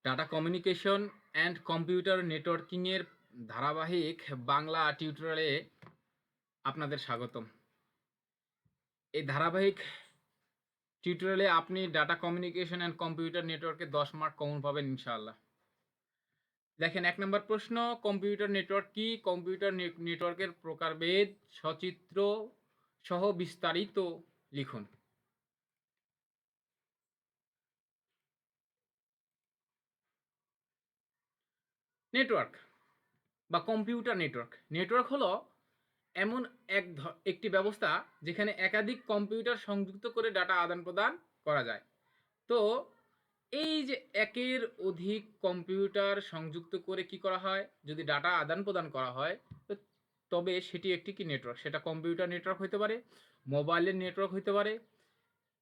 Data communication and computer নেটওয়ার্কিংয়ের ধারাবাহিক বাংলা টিউটোরিয়ালে আপনাদের স্বাগতম। এই ধারাবাহিক টিউটোরিয়ালে আপনি ডাটা কমিউনিকেশন অ্যান্ড কম্পিউটার নেটওয়ার্কে 10 মার্ক কমন পাবেন ইনশাআল্লাহ। দেখেন ১ নম্বর প্রশ্ন, কম্পিউটার নেটওয়ার্ক কি? কম্পিউটার নেটওয়ার্কের প্রকারভেদ সচিত্র সহ বিস্তারিত লিখুন। নেটওয়ার্ক বা কম্পিউটার নেটওয়ার্ক হলো এমন একটি ব্যবস্থা যেখানে একাধিক কম্পিউটার সংযুক্ত করে ডাটা আদান প্রদান করা যায়। তো এই যে একের অধিক কম্পিউটার সংযুক্ত করে কি করা হয়, যদি ডাটা আদান প্রদান করা হয় তবে সেটি একটি কি নেটওয়ার্ক, সেটা কম্পিউটার নেটওয়ার্ক হতে পারে, মোবাইলের নেটওয়ার্ক হতে পারে।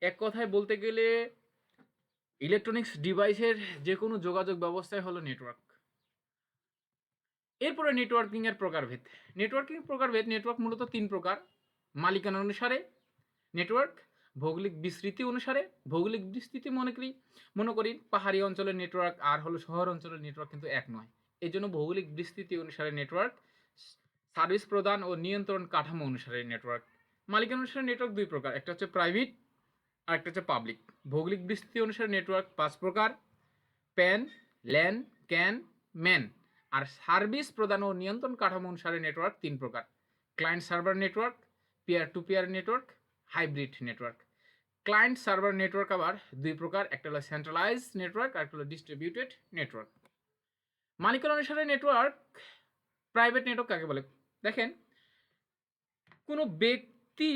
এক কথায় বলতে গেলে ইলেকট্রনিক্স ডিভাইসের যে কোনো যোগাযোগ ব্যবস্থাই হলো নেটওয়ার্ক। এরপরে নেটওয়ার্কিং এর প্রকারভেদ। নেটওয়ার্ক মূলত 3 প্রকার: মালিকানা অনুসারে নেটওয়ার্ক, ভৌগোলিক বিস্তৃতি অনুসারে। ভৌগোলিক বিস্তৃতি মনে করি পাহাড়ি অঞ্চলের নেটওয়ার্ক আর হলো শহর অঞ্চলের নেটওয়ার্ক কিন্তু এক নয়। এই জন্য ভৌগোলিক বিস্তৃতি অনুসারে নেটওয়ার্ক, সার্ভিস প্রদান ও নিয়ন্ত্রণ কাঠামো অনুসারে নেটওয়ার্ক। মালিকানা অনুসারে নেটওয়ার্ক 2 প্রকার, একটা হচ্ছে প্রাইভেট আর একটা হচ্ছে পাবলিক। ভৌগোলিক বিস্তৃতি অনুসারে নেটওয়ার্ক 5 প্রকার: প্যান, ল্যান, ক্যান, ম্যান। আর সার্ভিস প্রদান ও নিয়ন্ত্রণ কাঠামো অনুসারে নেটওয়ার্ক 3 প্রকার: client server network, peer to peer network, hybrid network. Client server network আবার 2 প্রকার, একটা হলো সেন্ট্রালাইজ নেটওয়ার্ক আর একটা হলো ডিস্ট্রিবিউটেড নেটওয়ার্ক। মালিকানা অনুসারে নেটওয়ার্ক, প্রাইভেট নেটওয়ার্ক কাকে বলে? দেখেন, কোনো ব্যক্তি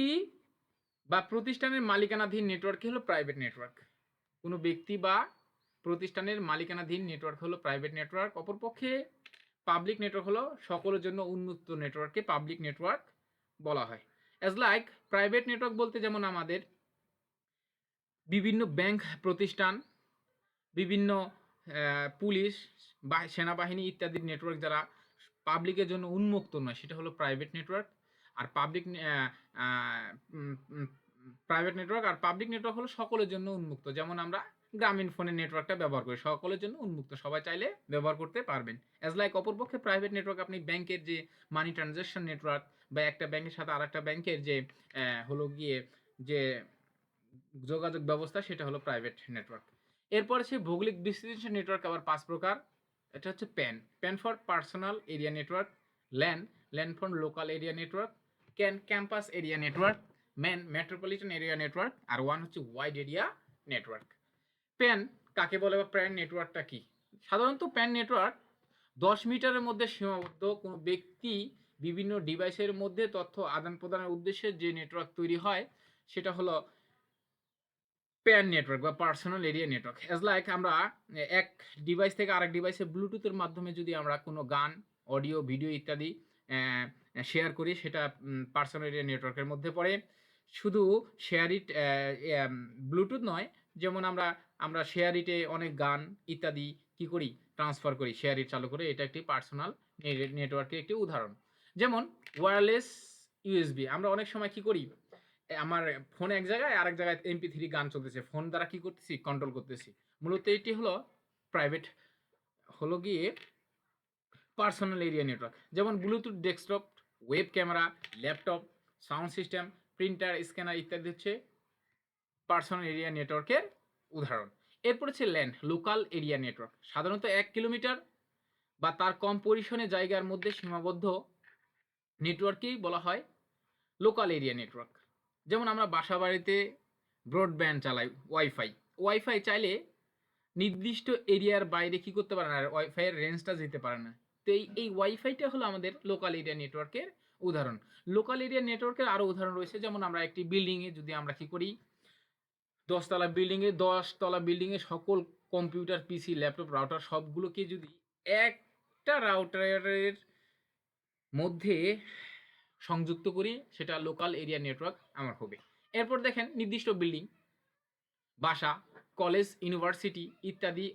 বা প্রতিষ্ঠানের মালিকানাধীন নেটওয়ার্ক হলো প্রাইভেট নেটওয়ার্ক। কোনো ব্যক্তি বা প্রতিষ্ঠানের মালিকানাধীন নেটওয়ার্ক হলো প্রাইভেট নেটওয়ার্ক। অপরপক্ষে পাবলিক নেটওয়ার্ক হলো সকলের জন্য উন্মুক্ত নেটওয়ার্ককে পাবলিক নেটওয়ার্ক বলা হয়। অ্যাজ লাইক প্রাইভেট নেটওয়ার্ক বলতে যেমন আমাদের বিভিন্ন ব্যাংক প্রতিষ্ঠান, বিভিন্ন পুলিশ বা সেনাবাহিনী ইত্যাদির নেটওয়ার্ক যারা পাবলিকের জন্য উন্মুক্ত নয় সেটা হলো প্রাইভেট নেটওয়ার্ক। আর পাবলিক নেটওয়ার্ক হলো সকলের জন্য উন্মুক্ত। যেমন আমরা গ্রামীণ ফোনের নেটওয়ার্কটা ব্যবহার করি, সকলের জন্য উন্মুক্ত, সবাই চাইলে ব্যবহার করতে পারবেন। অ্যাজ লাইক অপরপক্ষে প্রাইভেট নেটওয়ার্ক আপনি ব্যাংকের যে মানি ট্রানজাকশন নেটওয়ার্ক বা একটা ব্যাংকের সাথে আরেকটা ব্যাংকের যে হলো গিয়ে যে যোগাযোগ ব্যবস্থা সেটা হলো প্রাইভেট নেটওয়ার্ক। এরপর সে ভৌগোলিক বিস্তৃতি নেটওয়ার্ক আবার 5 প্রকার। এটা হচ্ছে PAN for personal area network, LAN for local area network, campus area network, metropolitan area network, আর ওয়ান হচ্ছে ওয়াইড এরিয়া নেটওয়ার্ক। প্যান কাকে বলে বা প্যান নেটওয়ার্কটা কি? সাধারণত প্যান নেটওয়ার্ক 10 মিটারের মধ্যে সীমাবদ্ধ কোনো ব্যক্তি বিভিন্ন ডিভাইসের মধ্যে তথ্য আদান প্রদানের উদ্দেশ্যে যে নেটওয়ার্ক তৈরি হয় সেটা হলো প্যান নেটওয়ার্ক বা personal area network. As like আমরা এক ডিভাইস থেকে আরেক ডিভাইসে ব্লুটুথের মাধ্যমে যদি আমরা কোনো গান, অডিও, ভিডিও ইত্যাদি শেয়ার করি সেটা পার্সোনাল এরিয়া নেটওয়ার্কের মধ্যে পড়ে। শুধু শেয়ার ইট ব্লুটুথ নয়, যেমন আমরা শেয়ার ইটে অনেক গান ইত্যাদি কি করি, ট্রান্সফার করি শেয়ার ইট চালু করে। এটা একটি পার্সোনাল নেটওয়ার্কের একটি উদাহরণ। যেমন ওয়্যারলেস ইউএসবি, আমরা অনেক সময় কি করি, আমার ফোনে এক জায়গায় আরেক জায়গায় MP3 গান চলতেছে, ফোন দ্বারা কি করতেছি, কন্ট্রোল করতেছি। মূলত এটি হলো প্রাইভেট, হলো গিয়ে পার্সোনাল এরিয়া নেটওয়ার্ক। যেমন Bluetooth desktop, web camera, laptop, sound system, printer, scanner ইত্যাদি হচ্ছে পার্সোনাল এরিয়া নেটওয়ার্কের উদাহরণ। এরপর হচ্ছে ল্যান, লোকাল এরিয়া নেটওয়ার্ক। সাধারণত 1 কিলোমিটার বা তার কম পরিসরে জায়গার মধ্যে সীমাবদ্ধ নেটওয়ার্ককেই বলা হয় লোকাল এরিয়া নেটওয়ার্ক। যেমন আমরা বাসা বাড়িতে ব্রডব্যান্ড চালাই, ওয়াইফাই চাইলে নির্দিষ্ট এরিয়ার বাইরে কি করতে পারে না, আর ওয়াইফাই এর রেঞ্জটা যেতে পারে না। তো এই ওয়াইফাইটা হলো আমাদের লোকাল এরিয়া নেটওয়ার্কের উদাহরণ। লোকাল এরিয়া নেটওয়ার্কের আরো উদাহরণ রয়েছে, যেমন আমরা একটি বিল্ডিং এ যদি আমরা কি করি, 10 তলা বিল্ডিং এ সকল কম্পিউটার, পিসি, ল্যাপটপ, রাউটার সবগুলোকে যদি একটা রাউটারের মধ্যে সংযুক্ত করি সেটা লোকাল এরিয়া নেটওয়ার্ক আমার হবে। এরপর দেখেন নির্দিষ্ট বিল্ডিং, বাসা, কলেজ, ইউনিভার্সিটি ইত্যাদি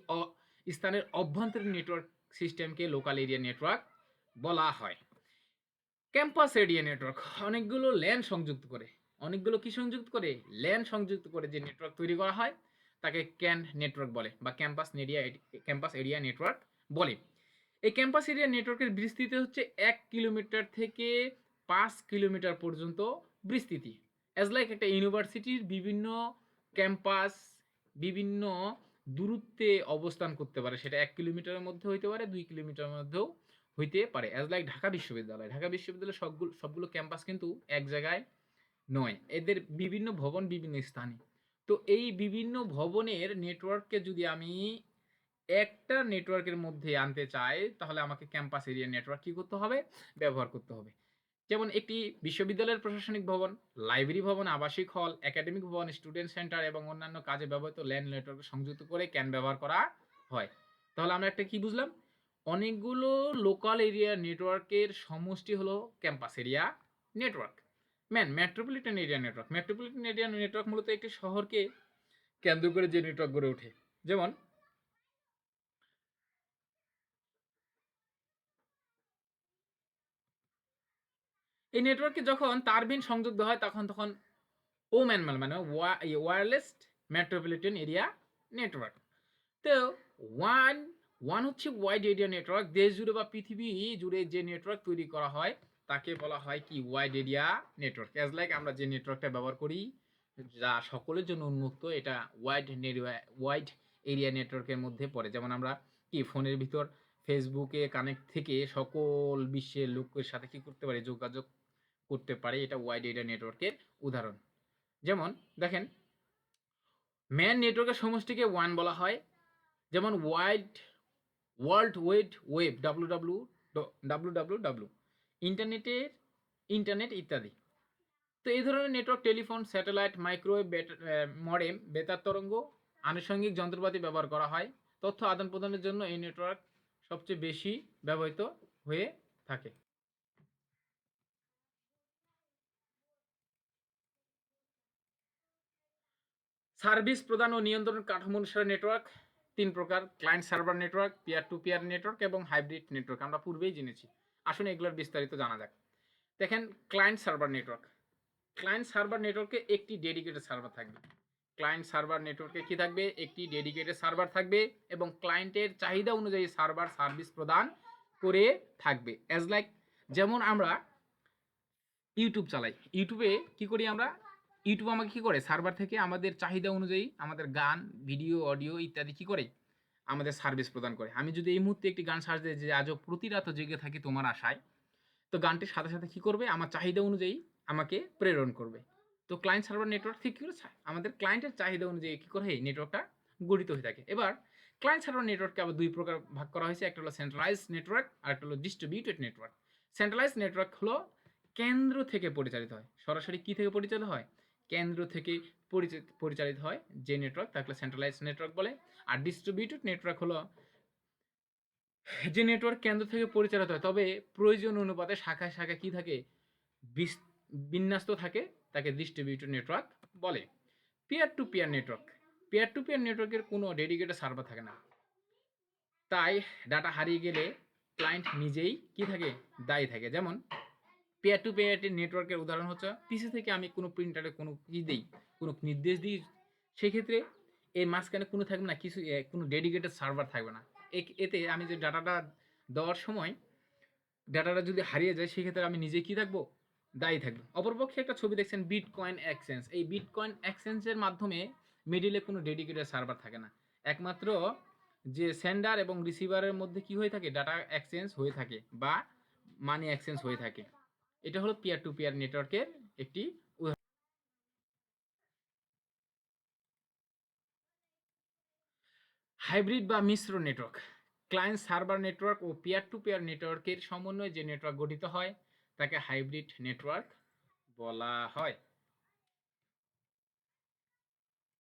স্থানের অভ্যন্তরীণ নেটওয়ার্ক সিস্টেমকে লোকাল এরিয়া নেটওয়ার্ক বলা হয়। ক্যাম্পাস এরিয়া নেটওয়ার্ক অনেকগুলো ল্যান সংযুক্ত করে, ল্যান সংযুক্ত করে যে নেটওয়ার্ক তৈরি করা হয় তাকে ক্যান নেটওয়ার্ক বলে বা ক্যাম্পাস এরিয়া নেটওয়ার্ক বলে। এই ক্যাম্পাস এরিয়া নেটওয়ার্কের বিস্তৃতি হচ্ছে 1 কিলোমিটার থেকে 5 কিলোমিটার পর্যন্ত বিস্তৃতি। অ্যাজ লাইক একটা ইউনিভার্সিটির বিভিন্ন ক্যাম্পাস বিভিন্ন দূরত্বে অবস্থান করতে পারে, সেটা 1 কিলোমিটারের মধ্যে হইতে পারে, 2 কিলোমিটারের মধ্যেও হইতে পারে। অ্যাজ লাইক ঢাকা বিশ্ববিদ্যালয়, সবগুলো ক্যাম্পাস কিন্তু এক জায়গায় নয়, এদের বিভিন্ন ভবন বিভিন্ন স্থানে। তো এই বিভিন্ন ভবনের নেটওয়ার্ককে যদি আমি একটা নেটওয়ার্কের মধ্যে আনতে চাই, তাহলে আমাকে ক্যাম্পাস এরিয়া নেটওয়ার্ক কি করতে হবে, ব্যবহার করতে হবে। যেমন একটি বিশ্ববিদ্যালয়ের প্রশাসনিক ভবন, লাইব্রেরি ভবন, আবাসিক হল, একাডেমিক ভবন, স্টুডেন্ট সেন্টার এবং অন্যান্য কাজে ব্যবহৃত ল্যান নেটওয়ার্ক সংযুক্ত করে ক্যান ব্যবহার করা হয়। তাহলে আমরা একটা কি বুঝলাম, অনেকগুলো লোকাল এরিয়া নেটওয়ার্কের সমষ্টি হলো campus area network. Metropolitan area network, metropolitan area network মূলত একটি শহরকে কেন্দ্র করে যে নেটওয়ার্ক গড়ে ওঠে। যেমন এই নেটওয়ার্কে যখন তারবিহীন সংযোগ দেওয়া হয় তখন ওম্যানমাল মানে ওয়্যারলেস মেট্রোপলিটন এরিয়া নেটওয়ার্ক। তো ওয়ান ওয়ান হচ্ছে ওয়াইড এরিয়া নেটওয়ার্ক, দেশ জুড়ে বা পৃথিবী জুড়ে যে নেটওয়ার্ক তৈরি করা হয় তাকে বলা হয় কি, wide area network. As like আমরা যে নেটওয়ার্কটা ব্যবহার করি যা সকলের জন্য উন্মুক্ত, এটা ওয়াইড এরিয়া নেটওয়ার্কের মধ্যে পড়ে। যেমন আমরা কি ফোনের ভিতর ফেসবুকে কানেক্ট থেকে সকল বিশ্বের লোকের সাথে কি করতে পারি, যোগাযোগ করতে পারি, এটা ওয়াইড এরিয়া নেটওয়ার্কের উদাহরণ। যেমন দেখেন, ম্যান নেটওয়ার্কের সমষ্টিকে ওয়ান বলা হয়। যেমন world wide web W internet ইত্যাদি। তো এই ধরনের network telephone, satellite, microwave, modem, বেতার তরঙ্গ, আনুষঙ্গিক যন্ত্রপাতি ব্যবহার করা হয়। তথ্য আদান প্রদানের জন্য এই নেটওয়ার্ক সবচেয়ে বেশি ব্যবহৃত হয়ে থাকে। সার্ভিস প্রদান ও নিয়ন্ত্রণ কাঠামো অনুসারে নেটওয়ার্ক 3 প্রকার: client server network, peer to peer network এবং হাইব্রিড নেটওয়ার্ক। আমরা পূর্বেই জেনেছি, আসুন এগুলোর বিস্তারিত জানা যাক। দেখেন, client server network. Client server নেটওয়ার্কে একটি ডেডিকেটেড সার্ভার থাকবে। ক্লায়েন্ট সার্ভার নেটওয়ার্কে কি থাকবে, একটি ডেডিকেটেড সার্ভার থাকবে এবং ক্লায়েন্টের চাহিদা অনুযায়ী সার্ভার সার্ভিস প্রদান করে থাকবে। অ্যাজ লাইক যেমন আমরা ইউটিউব চালাই, ইউটিউবে কি করি আমরা, ইউটিউব আমাকে কি করে, সার্ভার থেকে আমাদের চাহিদা অনুযায়ী আমাদের গান, ভিডিও, অডিও ইত্যাদি কি করে, আমাদের সার্ভিস প্রদান করে। আমি যদি এই মুহূর্তে একটি গান সার্চ দিই যে আজও প্রতি রাত জেগে থাকি তোমার আশায়, তো গানটির সাথে সাথে কি করবে, আমার চাহিদা অনুযায়ী আমাকে প্রেরণ করবে। তো ক্লায়েন্ট সার্ভার নেটওয়ার্ক ঠিক কি করে, আমাদের ক্লায়েন্টের চাহিদা অনুযায়ী কি করে এই নেটওয়ার্কটা গঠিত হয়ে থাকে। এবার ক্লায়েন্ট সার্ভার নেটওয়ার্ককে আবার 2 প্রকার ভাগ করা হয়েছে, একটা হলো সেন্ট্রালাইজড নেটওয়ার্ক আর একটা হলো ডিস্ট্রিবিউটেড নেটওয়ার্ক। সেন্ট্রালাইজড নেটওয়ার্ক হলো কেন্দ্র থেকে পরিচালিত হয়, সরাসরি কি থেকে পরিচালিত হয়, কেন্দ্র থেকে পরিচালিত হয় যে নেটওয়ার্ক, তাকে সেন্ট্রালাইজড নেটওয়ার্ক বলে। আর ডিস্ট্রিবিউটেড নেটওয়ার্ক হলো যে নেটওয়ার্ক কেন্দ্র থেকে পরিচালিত হয় তবে প্রয়োজন অনুপাতে শাখায় শাখায় কি থাকে, বিন্যস্ত থাকে, তাকে ডিস্ট্রিবিউটেড নেটওয়ার্ক বলে। Peer to peer network, peer to peer নেটওয়ার্কের কোনো ডেডিকেটেড সার্ভার থাকে না, তাই ডাটা হারিয়ে গেলে ক্লায়েন্ট নিজেই কি থাকে, দায়ী থাকে। যেমন পেয়ার টু পেয়ার নেটওয়ার্কের উদাহরণ হচ্ছে, পিসি থেকে আমি কোনো প্রিন্টারে কোনো কি দিই, কোনো নির্দেশ দিই, সেক্ষেত্রে এর মাঝখানে কোনো থাকবে না কিছু, কোনো ডেডিকেটেড সার্ভার থাকবে না। এতে আমি যে ডাটাটা দেওয়ার সময় ডাটাটা যদি হারিয়ে যায়, সেক্ষেত্রে আমি নিজে কি থাকবো, দায়ী থাকবো। অপরপক্ষে একটা ছবি দেখছেন বিটকয়েন এক্সচেঞ্জ, এই বিটকয়েন এক্সচেঞ্জের মাধ্যমে মিডিলে কোনো ডেডিকেটেড সার্ভার থাকে না, একমাত্র যে সেন্ডার এবং রিসিভারের মধ্যে কি হয়ে থাকে, ডাটা এক্সচেঞ্জ হয়ে থাকে বা মানি এক্সচেঞ্জ হয়ে থাকে। এটা হলো পিয়ার টু পিয়ার নেটওয়ার্কের একটি উদাহরণ। হাইব্রিড বা মিশ্র নেটওয়ার্ক, ক্লায়েন্ট সার্ভার নেটওয়ার্ক ও পিয়ার টু পিয়ার নেটওয়ার্কের সমন্বয়ে যে নেটওয়ার্ক গঠিত হয় তাকে হাইব্রিড নেটওয়ার্ক বলা হয়।